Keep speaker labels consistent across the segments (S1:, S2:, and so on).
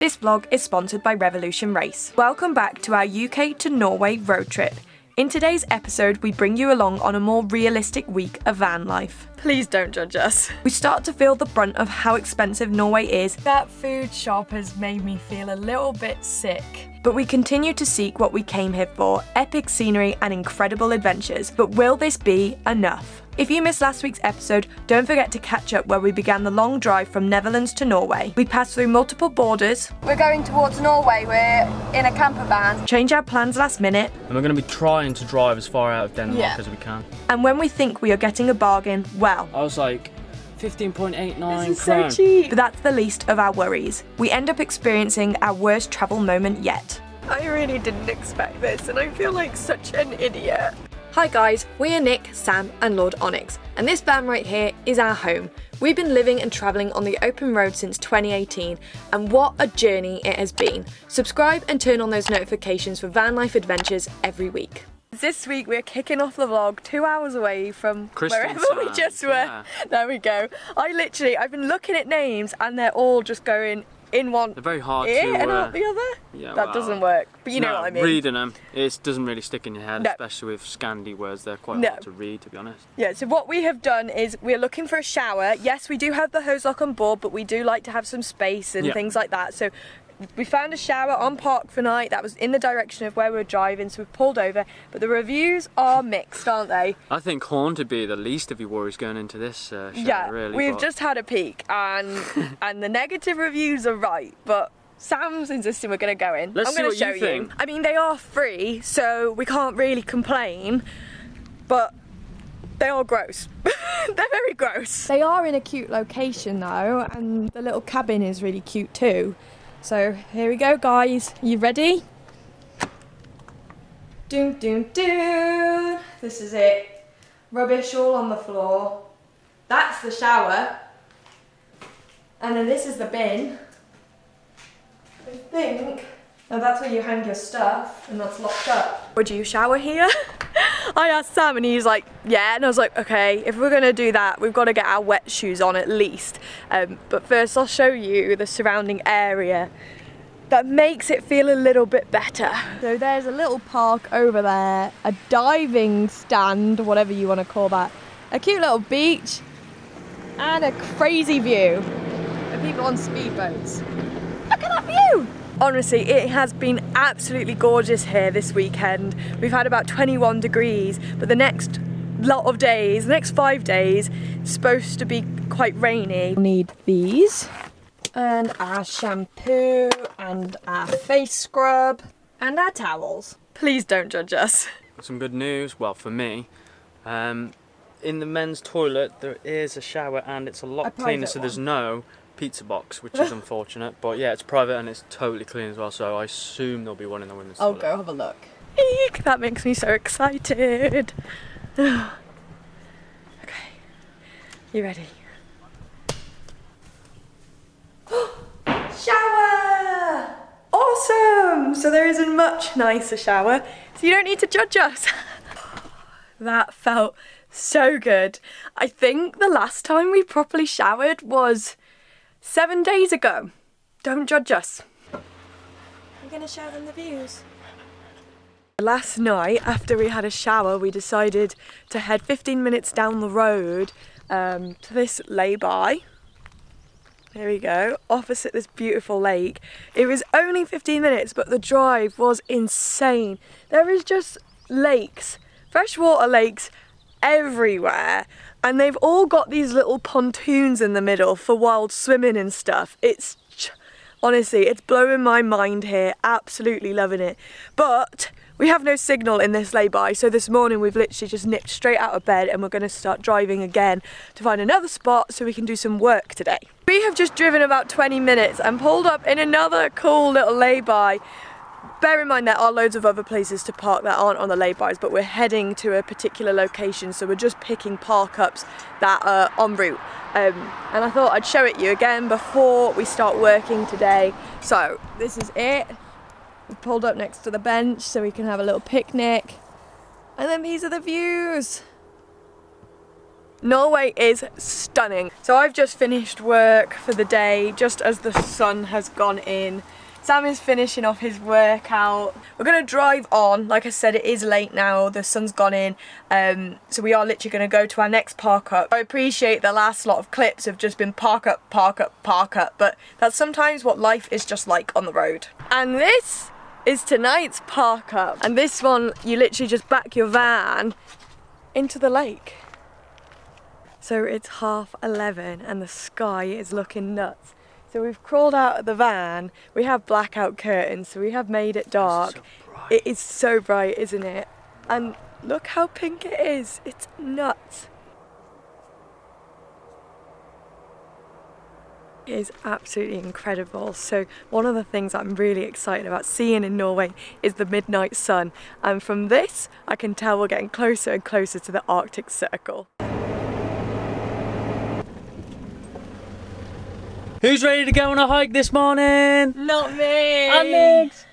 S1: This vlog is sponsored by Revolution Race. Welcome back to our UK to Norway road trip. In today's episode, we bring you along on a more realistic week of van life. Please don't judge us. We start to feel the brunt of how expensive Norway is. That food shop has made me feel a little bit sick. But we continue to seek what we came here for, epic scenery and incredible adventures. But will this be enough? If you missed last week's episode, don't forget to catch up where we began the long drive from Netherlands to Norway. We passed through multiple borders. We're going towards Norway, we're in a camper van. Change our plans last minute.
S2: And we're going to be trying to drive as far out of Denmark as we can.
S1: And when we think we are getting a bargain, well,
S2: I was like, 15.89
S1: this is so cheap. But that's the least of our worries. We end up experiencing our worst travel moment yet. I really didn't expect this and I feel like such an idiot. Hi guys, we are Nick, Sam and Lord Onyx, and this van right here is our home. We've been living and travelling on the open road since 2018, and what a journey it has been. Subscribe and turn on those notifications for van life adventures every week. This week we're kicking off the vlog 2 hours away from wherever we just were. Yeah. There we go. I've been looking at names and they're all just going in one
S2: They're very hard
S1: ear
S2: to
S1: and out the other.
S2: Yeah,
S1: that doesn't work, but you know what I mean.
S2: Reading them, it doesn't really stick in your head, especially with Scandi words. They're quite hard to read, to be honest. Yeah, so what we have done is we're looking for a shower. Yes, we do have the hose lock on board, but we do like to have some space and things like that. So we found a shower on Park for Night that was in the direction of where we were driving, so we pulled over, but the reviews are mixed, aren't they? I think Horn to be the least of your worries going into this shower, really. We've just had a peek and and the negative reviews are right, but Sam's insisting we're going to go in. I'm going to show you. I mean, they are free, so we can't really complain, but they are gross. They're very gross. They are in a cute location though, and the little cabin is really cute too. So here we go, guys. Are you ready? Doom, doom, doom. This is it. Rubbish all on the floor. That's the shower. And then this is the bin. I think. Now that's where you hang your stuff, and that's locked up. Would you shower here? I asked Sam and he's like, yeah, and I was like, okay, if we're gonna do that, we've got to get our wet shoes on at least. But first I'll show you the surrounding area that makes it feel a little bit better. So there's a little park over there, a diving stand, whatever you want to call that, a cute little beach, and a crazy view of people on speedboats. Look at that view! Honestly, it has been absolutely gorgeous here this weekend. We've had about 21 degrees, but the next lot of days, the next 5 days, is supposed to be quite rainy. We'll need these, and our shampoo, and our face scrub, and our towels. Please don't judge us. Some good news, well for me. In the men's toilet there is a shower and it's a lot cleaner, so there's no pizza box, which is unfortunate, but yeah, it's private and it's totally clean as well, so I assume there'll be one in the women's toilet. I'll go have a look. Eek, that makes me so excited. Okay, you ready? Shower! Awesome! So there is a much nicer shower, so you don't need to judge us. That felt so good. I think the last time we properly showered was 7 days ago. Don't judge us. We're gonna show them the views. Last night, after we had a shower, we decided to head 15 minutes down the road to this lay-by. There we go, opposite this beautiful lake. It was only 15 minutes, but the drive was insane. There is just lakes, freshwater lakes everywhere. And they've all got these little pontoons in the middle for wild swimming and stuff. Honestly, it's blowing my mind here. Absolutely loving it. But we have no signal in this lay-by, so this morning we've literally just nipped straight out of bed and we're going to start driving again to find another spot so we can do some work today. We have just driven about 20 minutes and pulled up in another cool little lay-by. Bear in mind there are loads of other places to park that aren't on the lay-bys, but we're heading to a particular location, so we're just picking park-ups that are en route. And I thought I'd show it you again before we start working today. So this is it. We pulled up next to the bench so we can have a little picnic. And then these are the views. Norway is stunning. So I've just finished work for the day, just as the sun has gone in. Sam is finishing off his workout. We're gonna drive on. Like I said, it is late now, the sun's gone in. So we are literally gonna go to our next park up. I appreciate the last lot of clips have just been park up, park up, park up, but that's sometimes what life is just like on the road. And this is tonight's park up. And this one, you literally just back your van into the lake. So it's 11:30 and the sky is looking nuts. So we've crawled out of the van, we have blackout curtains, so we have made it dark.
S3: So
S2: it is so bright, isn't it? And look how pink it is, it's nuts. It is absolutely incredible. So one of the things I'm really excited about seeing in Norway is the midnight sun. And from this, I can tell we're getting closer and closer to the Arctic Circle.
S3: Who's ready to go on a hike this morning?
S2: Not me!
S3: Alex!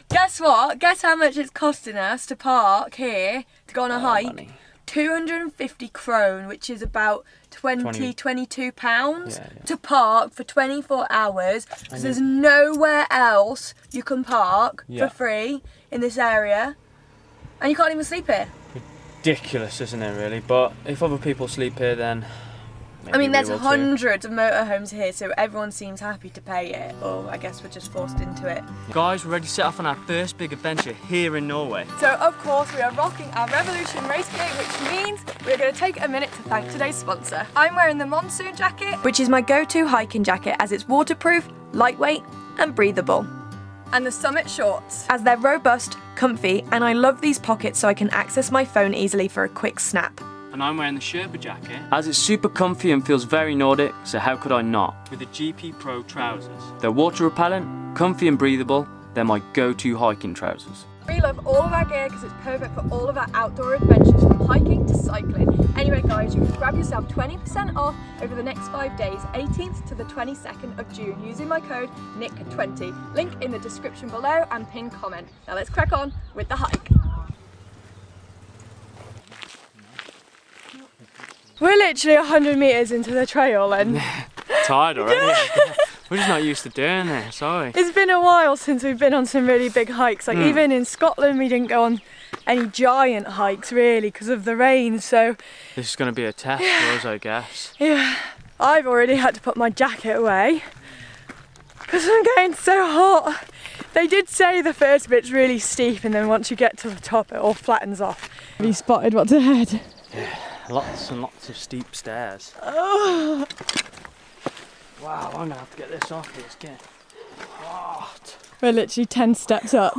S2: Guess what? Guess how much it's costing us to park here to go on a hike?
S3: Money.
S2: 250 krone, which is about 22 pounds
S3: Yeah.
S2: to park for 24 hours because there's nowhere else you can park for free in this area and you can't even sleep here.
S3: Ridiculous, isn't it, really? But if other people sleep here, then maybe
S2: I mean,
S3: we
S2: there's
S3: will too.
S2: hundreds of motorhomes here, so everyone seems happy to pay it, or I guess we're just forced into it.
S3: Guys, we're ready to set off on our first big adventure here in Norway.
S2: So, of course, we are rocking our Revolution race gear, which means we're going to take a minute to thank today's sponsor. I'm wearing the monsoon jacket, which is my go-to hiking jacket as it's waterproof, lightweight, and breathable. And the Summit shorts, as they're robust, comfy, and I love these pockets so I can access my phone easily for a quick snap.
S3: And I'm wearing the Sherpa jacket, as it's super comfy and feels very Nordic, so how could I not? With the GP Pro trousers. They're water repellent, comfy and breathable. They're my go-to hiking trousers.
S2: We love all of our gear because it's perfect for all of our outdoor adventures, from hiking to cycling. Anyway guys, you can grab yourself 20% off over the next 5 days, 18th to the 22nd of June, using my code NICK20. Link in the description below and pinned comment. Now let's crack on with the hike. We're literally 100 metres into the trail and
S3: Tired already. We're just not used to doing this, sorry.
S2: it's been a while since we've been on some really big hikes. Like even in Scotland we didn't go on any giant hikes really because of the rain, so
S3: This is going to be a test for us, I guess.
S2: yeah, I've already had to put my jacket away because I'm getting so hot. They did say the first bit's really steep and then once you get to the top it all flattens off. Have you spotted what's ahead?
S3: Lots and lots of steep stairs.
S2: Oh.
S3: Wow, I'm going to have to get this off this kid. What?
S2: We're literally 10 steps up.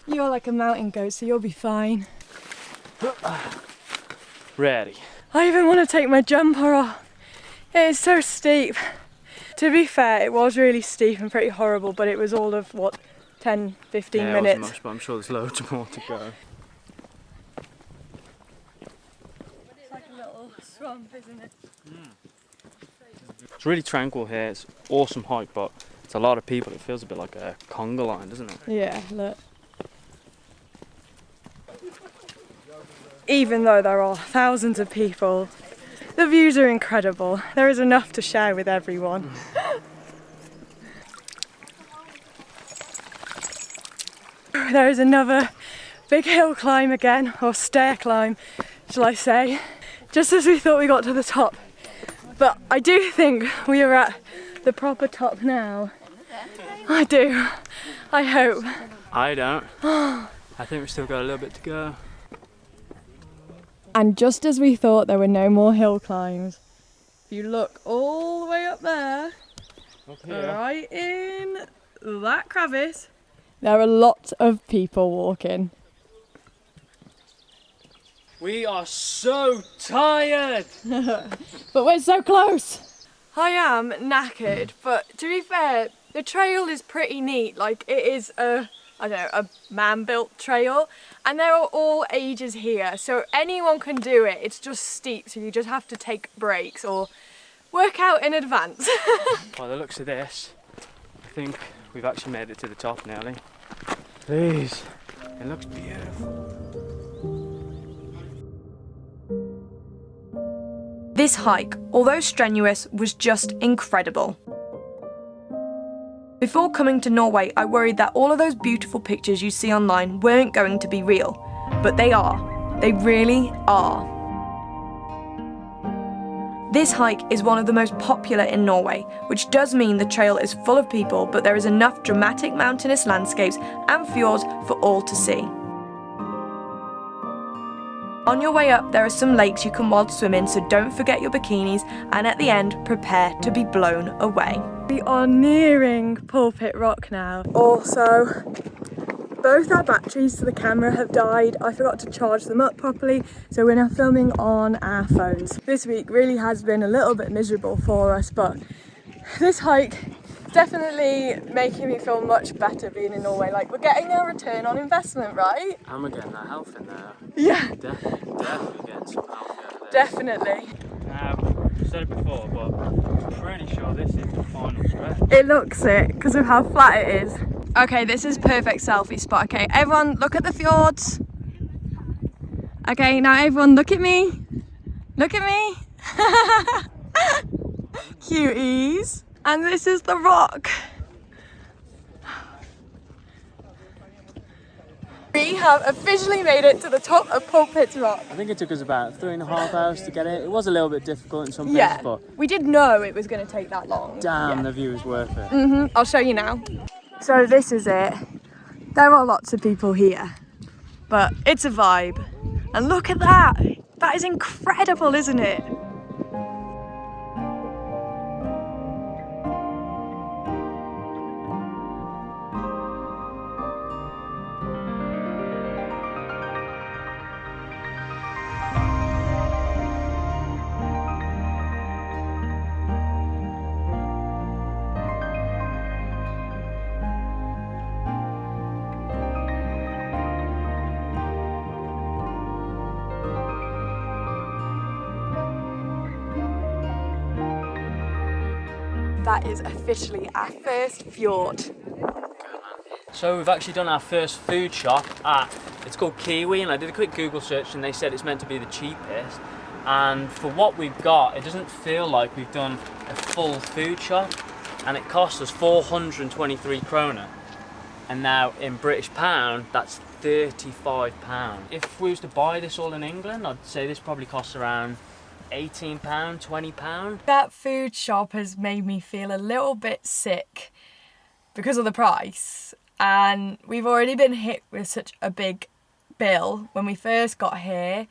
S2: You're like a mountain goat, so you'll be fine.
S3: Ready.
S2: I even want to take my jumper off. It is so steep. To be fair, it was really steep and pretty horrible, but it was all of, what, 10, 15
S3: yeah,
S2: minutes?
S3: It wasn't much, but I'm sure there's loads more to go.
S2: It's like a little swamp, isn't it?
S3: It's really tranquil here. It's an awesome hike, but it's a lot of people. It feels a bit like a conga line, doesn't it?
S2: Yeah, look. Even though there are thousands of people, the views are incredible. There is enough to share with everyone. There is another big hill climb again, or stair climb, shall I say, just as we thought we got to the top. But I do think we are at the proper top now. I do. I hope.
S3: I don't. I think we've still got a little bit to go.
S2: And just as we thought there were no more hill climbs, if you look all the way up there,
S3: Up here.
S2: right in that crevice, there are lots of people walking.
S3: We are so tired!
S2: But we're so close! I am knackered, but to be fair, the trail is pretty neat. Like, it is a man-built trail, and there are all ages here, so anyone can do it. It's just steep, so you just have to take breaks or work out in advance.
S3: By the looks of this, I think we've actually made it to the top nearly. Please, it looks beautiful.
S1: This hike, although strenuous, was just incredible. Before coming to Norway, I worried that all of those beautiful pictures you see online weren't going to be real, but they are. They really are. This hike is one of the most popular in Norway, which does mean the trail is full of people, but there is enough dramatic mountainous landscapes and fjords for all to see. On your way up, there are some lakes you can wild swim in, so don't forget your bikinis, and at the end, prepare to be blown away.
S2: We are nearing Pulpit Rock now. Also, both our batteries to the camera have died. I forgot to charge them up properly, so we're now filming on our phones. This week really has been a little bit miserable for us, but this hike definitely making me feel much better being in Norway. Like, we're getting a return on investment, right?
S3: And we're getting that health in there.
S2: Yeah.
S3: Definitely getting some health out of there.
S2: Definitely.
S3: I've said it before, but I'm pretty sure this is the final stretch.
S2: It looks it because of how flat it is. Okay, this is perfect selfie spot. Okay, everyone look at the fjords. Okay, now everyone look at me. Look at me. Cuties. And this is the rock. We have officially made it to the top of Pulpit Rock.
S3: I think it took us about 3.5 hours to get it. It was a little bit difficult in some places, but
S2: we did know it was going to take that long.
S3: damn, the view is worth it.
S2: I'll show you now. So this is it. There are lots of people here, but it's a vibe. And look at that. That is incredible, isn't it? That is officially our first fjord.
S3: So we've actually done our first food shop at, it's called Kiwi, and I did a quick Google search and they said it's meant to be the cheapest. And for what we've got, it doesn't feel like we've done a full food shop, and it cost us 423 kroner. And now in British pound, that's £35. If we was to buy this all in England, I'd say this probably costs around £18, £20.
S2: That food shop has made me feel a little bit sick because of the price, and we've already been hit with such a big bill when we first got here,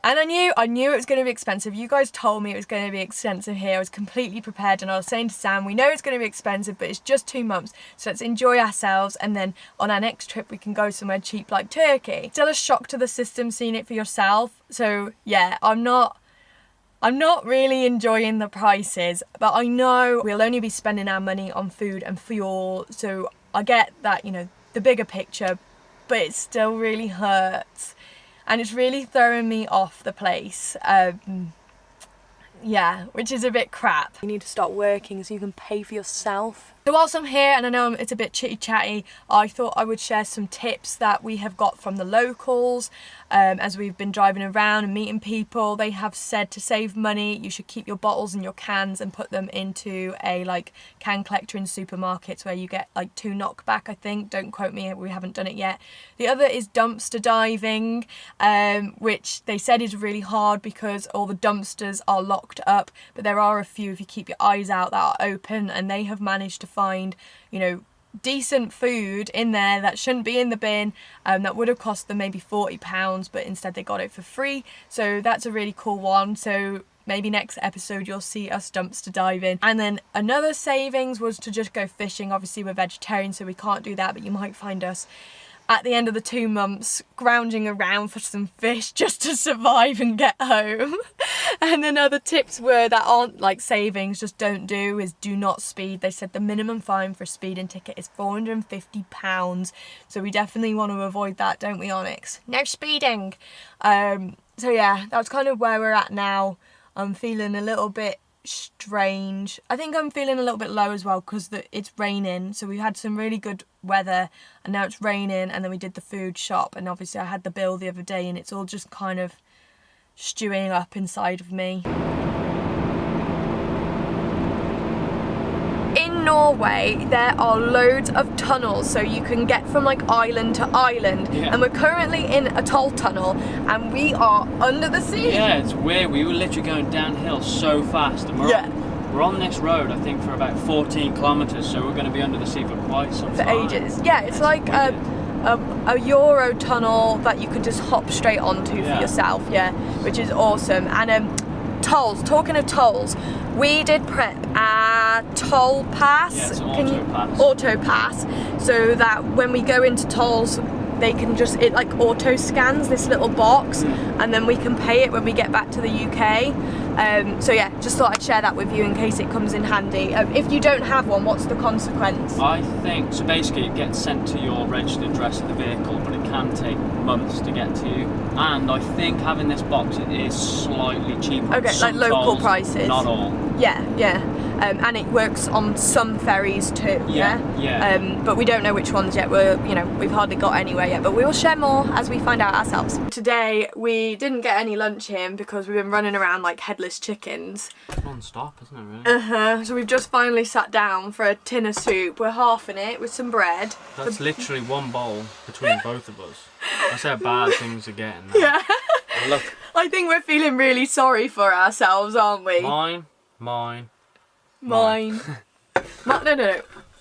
S2: and I knew it was going to be expensive. You guys told me it was going to be expensive here. I was completely prepared, and I was saying to Sam, we know it's going to be expensive, but it's just 2 months, so let's enjoy ourselves, and then on our next trip we can go somewhere cheap like Turkey. Still a shock to the system seeing it for yourself, so yeah, I'm not really enjoying the prices, but I know we'll only be spending our money on food and fuel, so I get that, you know, the bigger picture, but it still really hurts, and it's really throwing me off the place. Yeah, which is a bit crap. You need to start working so you can pay for yourself. So whilst I'm here, and I know it's a bit chitty chatty, I thought I would share some tips that we have got from the locals. As we've been driving around and meeting people, they have said to save money, you should keep your bottles and your cans and put them into a can collector in supermarkets where you get 2 knockback, I think. Don't quote me, we haven't done it yet. The other is dumpster diving, which they said is really hard because all the dumpsters are locked up, but there are a few, if you keep your eyes out, that are open, and they have managed to find, you know, decent food in there that shouldn't be in the bin, that would have cost them maybe £40, but instead they got it for free. So that's a really cool one. So maybe next episode you'll see us dumpster diving. And then another savings was to just go fishing. Obviously we're vegetarian, so we can't do that, but you might find us at the end of the 2 months scrounging around for some fish just to survive and get home. And then other tips were that aren't savings, just don't do, is do not speed. They said the minimum fine for a speeding ticket is £450, so we definitely want to avoid that, don't we, Onyx? No speeding. So yeah, that's kind of where we're at now. I'm feeling a little bit strange. I think I'm feeling a little bit low as well because it's raining, so we had some really good weather and now it's raining, and then we did the food shop, and obviously I had the bill the other day, and it's all just kind of stewing up inside of me. In Norway, there are loads of tunnels, so you can get from like island to island. And we're currently in a toll tunnel, and we are under the sea.
S3: Yeah, it's weird. We were literally going downhill so fast, and we're on this road, I think, for about 14 kilometres, so we're going to be under the sea for quite some time.
S2: For ages. Yeah, it's like a Euro tunnel that you could just hop straight onto for yourself, which is awesome. And tolls, talking of tolls, we did prep a toll pass.
S3: Yeah, it's an
S2: auto pass, so that when we go into tolls, they can just, it like auto scans this little box, and then we can pay it when we get back to the UK. So yeah, just thought I'd share that with you in case it comes in handy. If you don't have one, what's the consequence?
S3: I think, so basically it gets sent to your registered address of the vehicle, but it can take months to get to you. And I think having this box, it is slightly cheaper.
S2: Okay, like local
S3: tolls,
S2: prices.
S3: not all.
S2: Yeah. And it works on some ferries too. But we don't know which ones yet. We've hardly got anywhere yet, but we will share more as we find out ourselves. Today we didn't get any lunch in because we've been running around like headless chickens.
S3: It's non-stop, isn't it, really?
S2: So we've just finally sat down for a tin of soup. We're halving it with some bread.
S3: That's literally one bowl between both of us. That's how bad things are getting now.
S2: Yeah.
S3: Look.
S2: I think we're feeling really sorry for ourselves, aren't we?
S3: Mine.
S2: No.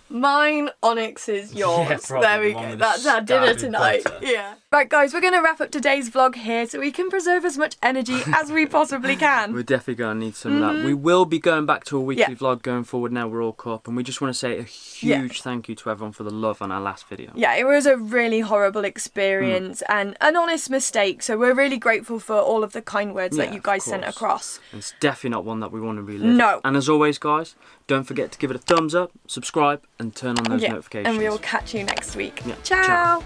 S2: Mine, Onyx is yours.
S3: Probably
S2: there we go. That's our dinner tonight. Yeah. Right, guys, we're going to wrap up today's vlog here so we can preserve as much energy as we possibly can.
S3: We're definitely going to need some of that. We will be going back to a weekly vlog going forward now we're all caught up, and we just want to say a huge thank you to everyone for the love on our last video. Yeah,
S2: it was a really horrible experience and an honest mistake, so we're really grateful for all of the kind words that you guys sent across.
S3: And it's definitely not one that we want to relive.
S2: No.
S3: And as always, guys, don't forget to give it a thumbs up, subscribe, and turn on those notifications.
S2: And we will catch you next week.
S3: Yeah.
S2: Ciao.